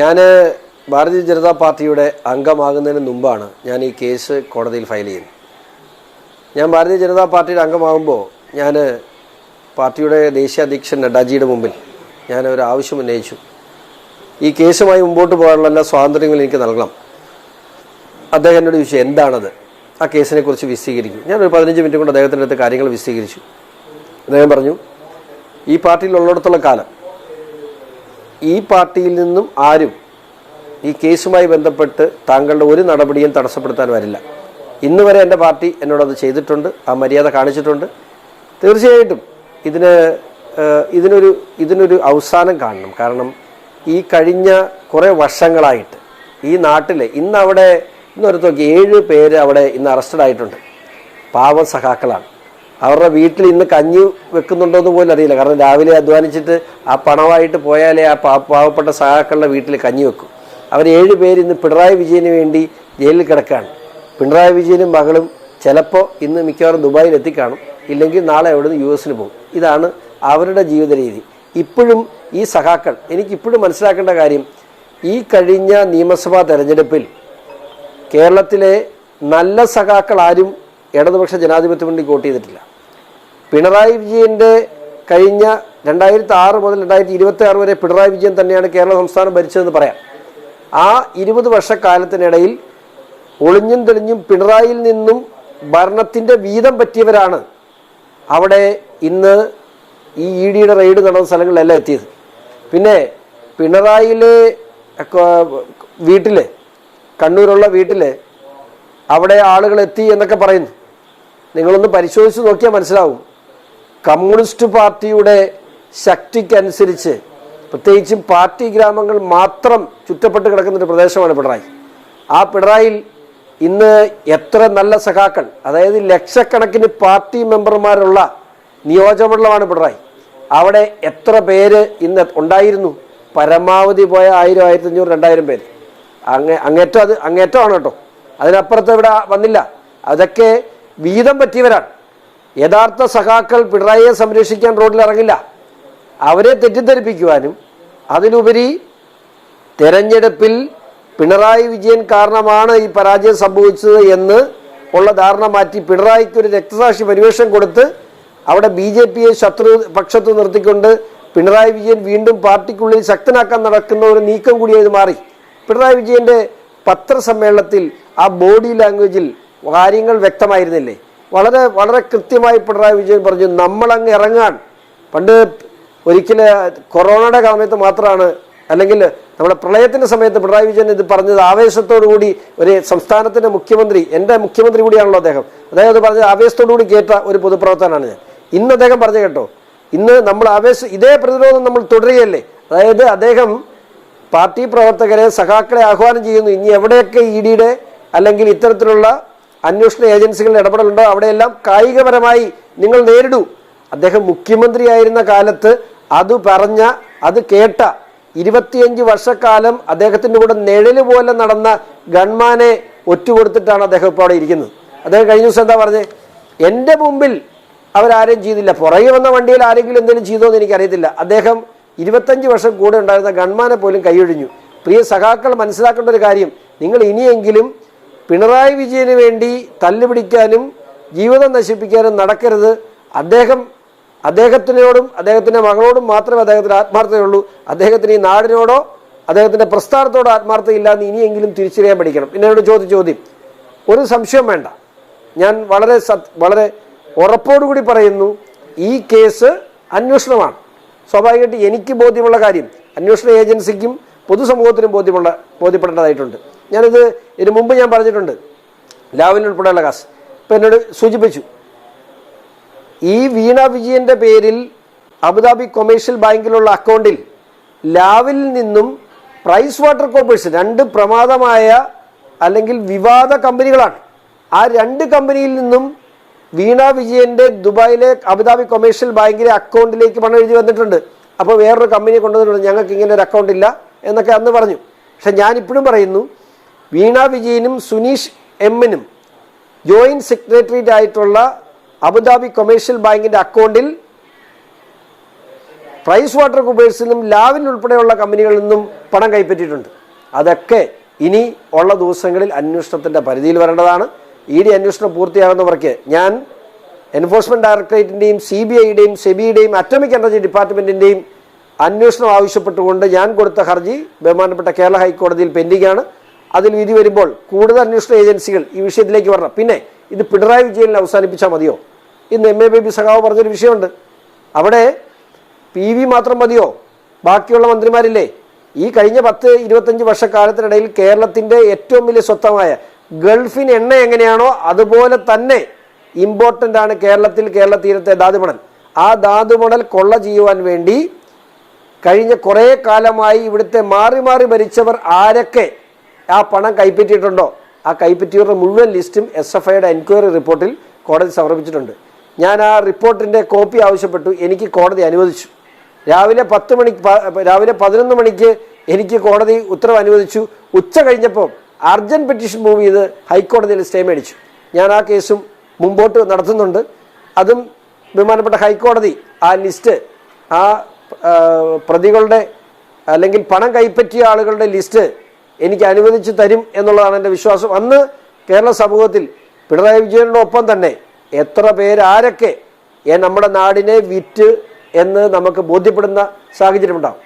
ഞാൻ ഭാരതീയ ജനതാ പാർട്ടിയുടെ അംഗമാകുന്നതിന് മുമ്പാണ് ഞാൻ ഈ കേസ് കോടതിയിൽ ഫയൽ ചെയ്യുന്നത്. ഞാൻ ഭാരതീയ ജനതാ പാർട്ടിയുടെ അംഗമാകുമ്പോൾ ഞാൻ പാർട്ടിയുടെ ദേശീയ അധ്യക്ഷൻ നഡ്ഡാജിയുടെ മുമ്പിൽ ഞാൻ ഒരു ആവശ്യം ഉന്നയിച്ചു. ഈ കേസുമായി മുമ്പോട്ട് പോകാനുള്ള എല്ലാ സ്വാതന്ത്ര്യങ്ങളും എനിക്ക് നൽകണം. അദ്ദേഹം എന്നോട് ചോദിച്ചു എന്താണത്, ആ കേസിനെ കുറിച്ച് വിശദീകരിക്കും. ഞാനൊരു 15 മിനിറ്റ് കൊണ്ട് അദ്ദേഹത്തിൻ്റെ അടുത്ത് കാര്യങ്ങൾ വിശദീകരിച്ചു. അദ്ദേഹം പറഞ്ഞു, ഈ പാർട്ടിയിൽ ഉള്ളിടത്തോളം കാലം ഈ പാർട്ടിയിൽ നിന്നും ആരും ഈ കേസുമായി ബന്ധപ്പെട്ട് താങ്കളുടെ ഒരു നടപടിയും തടസ്സപ്പെടുത്താൻ വരില്ല. ഇന്ന് വരെ എൻ്റെ പാർട്ടി എന്നോടത് ചെയ്തിട്ടുണ്ട്, ആ മര്യാദ കാണിച്ചിട്ടുണ്ട്. തീർച്ചയായിട്ടും ഇതിനൊരു അവസാനം കാണണം. കാരണം ഈ കഴിഞ്ഞ കുറേ വർഷങ്ങളായിട്ട് ഈ നാട്ടിൽ ഇന്നൊരുത്ത് നോക്കി 7 പേര് അവിടെ ഇന്ന് അറസ്റ്റഡ് ആയിട്ടുണ്ട്. പാവ സഖാക്കളാണ്. അവരുടെ വീട്ടിൽ ഇന്ന് കഞ്ഞി വെക്കുന്നുണ്ടോയെന്ന് പോലും അറിയില്ല. കാരണം രാവിലെ അധ്വാനിച്ചിട്ട് ആ പണമായിട്ട് പോയാലേ ആ പാവപ്പെട്ട സഖാക്കളുടെ വീട്ടിൽ കഞ്ഞി വെക്കും. അവർ 7 പേര് ഇന്ന് പിണറായി വിജയന് വേണ്ടി ജയിലിൽ കിടക്കുകയാണ്. പിണറായി വിജയനും മകളും ചിലപ്പോൾ ഇന്ന് മിക്കവാറും ദുബായിൽ എത്തിക്കാണും, ഇല്ലെങ്കിൽ നാളെ അവിടുന്ന് US പോകും. ഇതാണ് അവരുടെ ജീവിത രീതി. ഇപ്പോഴും ഈ സഖാക്കൾ, എനിക്കിപ്പോഴും മനസ്സിലാക്കേണ്ട കാര്യം, ഈ കഴിഞ്ഞ നിയമസഭാ തെരഞ്ഞെടുപ്പിൽ കേരളത്തിലെ നല്ല സഖാക്കൾ ആരും ഇടതുപക്ഷ ജനാധിപത്യ മുന്നണിക്ക് വോട്ട് ചെയ്തിട്ടില്ല. പിണറായി വിജയൻ്റെ കഴിഞ്ഞ 2006 മുതൽ 2026 വരെ പിണറായി വിജയൻ തന്നെയാണ് കേരള സംസ്ഥാനം ഭരിച്ചതെന്ന് പറയാം. ആ 20 വർഷക്കാലത്തിനിടയിൽ ഒളിഞ്ഞും തെളിഞ്ഞും പിണറായിയിൽ നിന്നും ഭരണത്തിൻ്റെ വീതം പറ്റിയവരാണ് അവിടെ ഇന്ന് ഈ ED റെയ്ഡ് നടന്ന സ്ഥലങ്ങളിലെല്ലാം എത്തിയത്. പിന്നെ പിണറായിലെ വീട്ടിൽ, കണ്ണൂരുള്ള വീട്ടിൽ അവിടെ ആളുകൾ എത്തി എന്നൊക്കെ പറയുന്നു. നിങ്ങളൊന്ന് പരിശോധിച്ച് നോക്കിയാൽ മനസ്സിലാവും. കമ്മ്യൂണിസ്റ്റ് പാർട്ടിയുടെ ശക്തിക്കനുസരിച്ച്, പ്രത്യേകിച്ചും പാർട്ടി ഗ്രാമങ്ങൾ മാത്രം ചുറ്റപ്പെട്ട് കിടക്കുന്നൊരു പ്രദേശമാണ് പിണറായി. ആ പിണറായിൽ ഇന്ന് എത്ര നല്ല സഖാക്കൾ, അതായത് ലക്ഷക്കണക്കിന് പാർട്ടി മെമ്പർമാരുള്ള നിയോജകമണ്ഡലമാണ് പിണറായി. അവിടെ എത്ര പേര് ഇന്ന് ഉണ്ടായിരുന്നു? പരമാവധി പോയ 1000, 1500, 2000 പേര്. അങ്ങേറ്റമാണ് കേട്ടോ. അതിനപ്പുറത്ത് ഇവിടെ വന്നില്ല. അതൊക്കെ വീതം പറ്റിയവരാണ്. യഥാർത്ഥ സഖാക്കൾ പിണറായിയെ സംരക്ഷിക്കാൻ റോഡിൽ ഇറങ്ങില്ല. അവരെ തെറ്റിദ്ധരിപ്പിക്കുവാനും അതിലുപരി തെരഞ്ഞെടുപ്പിൽ പിണറായി വിജയൻ കാരണമാണ് ഈ പരാജയം സംഭവിച്ചത് എന്ന് ഉള്ള ധാരണ മാറ്റി പിണറായിക്ക് ഒരു രക്തസാക്ഷി പരിവേഷം കൊടുത്ത് അവിടെ BJPയെ ശത്രു പക്ഷത്ത് നിർത്തിക്കൊണ്ട് പിണറായി വിജയൻ വീണ്ടും പാർട്ടിക്കുള്ളിൽ ശക്തനാക്കാൻ നടക്കുന്ന ഒരു നീക്കം കൂടി ഇത് മാറി. പിണറായി വിജയൻ്റെ പത്രസമ്മേളനത്തിൽ ആ ബോഡി ലാംഗ്വേജിൽ കാര്യങ്ങൾ വ്യക്തമായിരുന്നില്ലേ? വളരെ വളരെ കൃത്യമായി പിണറായി വിജയൻ പറഞ്ഞു, നമ്മളങ്ങ് ഇറങ്ങാൻ. പണ്ട് ഒരിക്കൽ കൊറോണയുടെ സമയത്ത് മാത്രമാണ്, അല്ലെങ്കിൽ നമ്മുടെ പ്രളയത്തിൻ്റെ സമയത്ത് പിണറായി വിജയൻ ഇത് പറഞ്ഞത് ആവേശത്തോടു കൂടി, ഒരു സംസ്ഥാനത്തിൻ്റെ മുഖ്യമന്ത്രി, എൻ്റെ മുഖ്യമന്ത്രി കൂടിയാണല്ലോ അദ്ദേഹം അത് പറഞ്ഞത് ആവേശത്തോടു കൂടി കേട്ട ഒരു പൊതുപ്രവർത്തനാണ് ഞാൻ. ഇന്ന് അദ്ദേഹം പറഞ്ഞു കേട്ടോ, ഇന്ന് നമ്മൾ ഇതേ പ്രതിരോധം നമ്മൾ തുടരുകയല്ലേ. അതായത് അദ്ദേഹം പാർട്ടി പ്രവർത്തകരെ, സഖാക്കളെ ആഹ്വാനം ചെയ്യുന്നു, ഇനി എവിടെയൊക്കെ EDയുടെ അല്ലെങ്കിൽ ഇത്തരത്തിലുള്ള അന്വേഷണ ഏജൻസികളുടെ ഇടപെടലുണ്ടോ അവിടെയെല്ലാം കായികപരമായി നിങ്ങൾ നേരിടൂ. അദ്ദേഹം മുഖ്യമന്ത്രിയായിരുന്ന കാലത്ത് അത് കേട്ട 25 വർഷക്കാലം അദ്ദേഹത്തിൻ്റെ കൂടെ നിഴല് പോലെ നടന്ന ഗൺമാനെ ഒറ്റുകൊടുത്തിട്ടാണ് അദ്ദേഹം ഇപ്പോൾ അവിടെ ഇരിക്കുന്നത്. അദ്ദേഹം കഴിഞ്ഞ ദിവസം എന്താ പറഞ്ഞത്? എൻ്റെ മുമ്പിൽ അവരാരും ചെയ്തില്ല, പുറകെ വന്ന വണ്ടിയിൽ ആരെങ്കിലും എന്തെങ്കിലും ചെയ്തോ എന്ന് എനിക്കറിയത്തില്ല. അദ്ദേഹം 25 വർഷം കൂടെ ഉണ്ടായിരുന്ന ഗൺമാനെ പോലും കൈയൊഴിഞ്ഞു. പ്രിയ സഖാക്കൾ മനസ്സിലാക്കേണ്ട ഒരു കാര്യം, നിങ്ങൾ ഇനിയെങ്കിലും പിണറായി വിജയന് വേണ്ടി തല്ലുപിടിക്കാനും ജീവിതം നശിപ്പിക്കാനും നടക്കരുത്. അദ്ദേഹത്തിനോടും അദ്ദേഹത്തിൻ്റെ മകളോടും മാത്രമേ അദ്ദേഹത്തിന് ആത്മാർത്ഥതയുള്ളൂ. അദ്ദേഹത്തിന് ഈ നാടിനോടോ അദ്ദേഹത്തിൻ്റെ പ്രസ്ഥാനത്തോടോ ആത്മാർത്ഥതയില്ല എന്ന് ഇനിയെങ്കിലും തിരിച്ചറിയാൻ പഠിക്കണം. പിന്നെ എന്നോട് ചോദ്യം, ഒരു സംശയം വേണ്ട, ഞാൻ വളരെ ഉറപ്പോടുകൂടി പറയുന്നു, ഈ കേസ് അന്വേഷണമാണ്. സ്വാഭാവികമായിട്ട് എനിക്ക് ബോധ്യമുള്ള കാര്യം അന്വേഷണ ഏജൻസിക്കും പൊതുസമൂഹത്തിനും ബോധ്യപ്പെടേണ്ടതായിട്ടുണ്ട്. ഇതിനു മുമ്പ് ഞാൻ പറഞ്ഞിട്ടുണ്ട്, ലാവലിൻ ഉൾപ്പെടെയുള്ള കേസ്. ഇപ്പം എന്നോട് സൂചിപ്പിച്ചു, ഈ വീണ വിജയൻ്റെ പേരിൽ അബുദാബി കൊമേഴ്ഷ്യൽ ബാങ്കിലുള്ള അക്കൗണ്ടിൽ ലാവലിൽ നിന്നും പ്രൈസ് വാട്ടർ കോർപ്പറേഷൻ, 2 പ്രമാദമായ അല്ലെങ്കിൽ വിവാദ കമ്പനികളാണ്. ആ 2 കമ്പനിയിൽ നിന്നും വീണ വിജയൻ്റെ ദുബായിലെ അബുദാബി കൊമേഴ്ഷ്യൽ ബാങ്കിലെ അക്കൗണ്ടിലേക്ക് പണം എഴുതി വന്നിട്ടുണ്ട്. അപ്പോൾ വേറൊരു കമ്പനിയെ കൊണ്ടുവന്നിട്ടുണ്ട്, ഞങ്ങൾക്ക് ഇങ്ങനെ ഒരു അക്കൗണ്ട് ഇല്ല എന്നൊക്കെ അന്ന് പറഞ്ഞു. പക്ഷെ ഞാനിപ്പോഴും പറയുന്നു, വീണ വിജയനും സുനീഷ് എമ്മിനും ജോയിന്റ് സെക്രട്ടേറിയറ്റ് ആയിട്ടുള്ള അബുദാബി കൊമേഴ്ഷ്യൽ ബാങ്കിൻ്റെ അക്കൗണ്ടിൽ പ്രൈസ് വാട്ടർ കുബേഴ്സിൽ നിന്നും ലാവിൻ ഉൾപ്പെടെയുള്ള കമ്പനികളിൽ നിന്നും പണം കൈപ്പറ്റിയിട്ടുണ്ട്. അതൊക്കെ ഇനി ഉള്ള ദിവസങ്ങളിൽ അന്വേഷണത്തിൻ്റെ പരിധിയിൽ വരേണ്ടതാണ്. ED അന്വേഷണം പൂർത്തിയാകുന്നവർക്ക് ഞാൻ എൻഫോഴ്സ്മെന്റ് ഡയറക്ടറേറ്റിൻ്റെയും CBIയുടെയും സെബിയുടെയും അറ്റോമിക് എനർജി ഡിപ്പാർട്ട്മെൻറ്റിൻ്റെയും അന്വേഷണം ആവശ്യപ്പെട്ടുകൊണ്ട് ഞാൻ കൊടുത്ത ഹർജി ബഹുമാനപ്പെട്ട കേരള ഹൈക്കോടതിയിൽ പെൻഡിംഗാണ്. അതിൽ വിധി വരുമ്പോൾ കൂടുതൽ അന്വേഷണ ഏജൻസികൾ ഈ വിഷയത്തിലേക്ക് വരണം. പിന്നെ ഇത് പിണറായി വിജയനിൽ അവസാനിപ്പിച്ചാൽ മതിയോ? ഇന്ന് MA ബേബി സഖാവ് പറഞ്ഞൊരു വിഷയമുണ്ട്. അവിടെ PV മാത്രം മതിയോ? ബാക്കിയുള്ള മന്ത്രിമാരില്ലേ? ഈ കഴിഞ്ഞ 10-25 വർഷക്കാലത്തിനിടയിൽ കേരളത്തിൻ്റെ ഏറ്റവും വലിയ സ്വത്തമായ ഗൾഫിന് എണ്ണ എങ്ങനെയാണോ അതുപോലെ തന്നെ ഇമ്പോർട്ടൻ്റ് ആണ് കേരള തീരത്തെ ധാതുമണൽ. ആ ധാതുമണൽ കൊള്ള ചെയ്യുവാൻ വേണ്ടി കഴിഞ്ഞ കുറേ കാലമായി ഇവിടുത്തെ മാറി മാറി ഭരിച്ചവർ ആരൊക്കെ ആ പണം കൈപ്പറ്റിയിട്ടുണ്ടോ ആ കൈപ്പറ്റിയവരുടെ മുഴുവൻ ലിസ്റ്റും SFIയുടെ എൻക്വയറി റിപ്പോർട്ടിൽ കോടതി സമർപ്പിച്ചിട്ടുണ്ട്. ഞാൻ ആ റിപ്പോർട്ടിൻ്റെ കോപ്പി ആവശ്യപ്പെട്ടു. എനിക്ക് കോടതി അനുവദിച്ചു. രാവിലെ 11 മണിക്ക് എനിക്ക് കോടതി ഉത്തരവ് അനുവദിച്ചു. ഉച്ച കഴിഞ്ഞപ്പോൾ അർജന്റ് പെറ്റീഷൻ മൂവ് ചെയ്ത് ഹൈക്കോടതിയിൽ സ്റ്റേ മേടിച്ചു. ഞാൻ ആ കേസും മുമ്പോട്ട് നടത്തുന്നുണ്ട്. അതും ബഹുമാനപ്പെട്ട ഹൈക്കോടതി ആ ലിസ്റ്റ്, ആ പ്രതികളുടെ അല്ലെങ്കിൽ പണം കൈപ്പറ്റിയ ആളുകളുടെ ലിസ്റ്റ് എനിക്ക് അനുവദിച്ചു തരും എന്നുള്ളതാണ് എൻ്റെ വിശ്വാസം. അന്ന് കേരള സമൂഹത്തിൽ പിണറായി വിജയനോടൊപ്പം തന്നെ എത്ര പേരാരൊക്കെ നമ്മുടെ നാടിനെ വിറ്റ് എന്ന് നമുക്ക് ബോധ്യപ്പെടുന്ന സാഹചര്യമുണ്ടാകും.